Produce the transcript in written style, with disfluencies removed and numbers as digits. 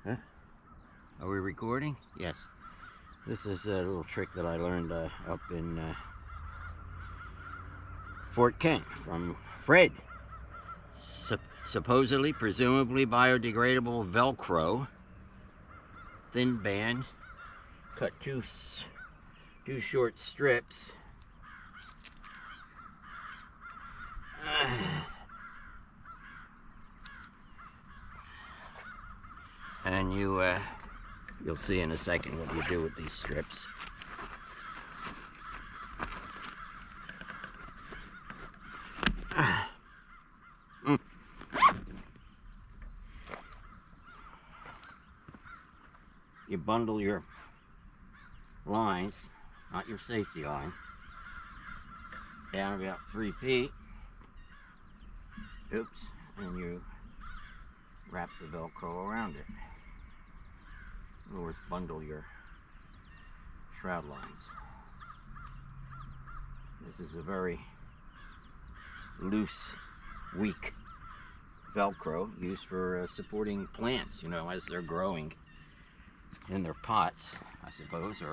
Huh? Are we recording? Yes. This is a little trick that I learned up in Fort Kent from Fred. Supposedly, presumably biodegradable Velcro. Thin band. Cut two short strips. And you'll see in a second what you do with these strips. You bundle your lines, not your safety line, down about 3 feet. Oops, and you wrap the Velcro around it. In other words, bundle your shroud lines. This is a very loose, weak Velcro used for supporting plants, you know, as they're growing in their pots, I suppose, or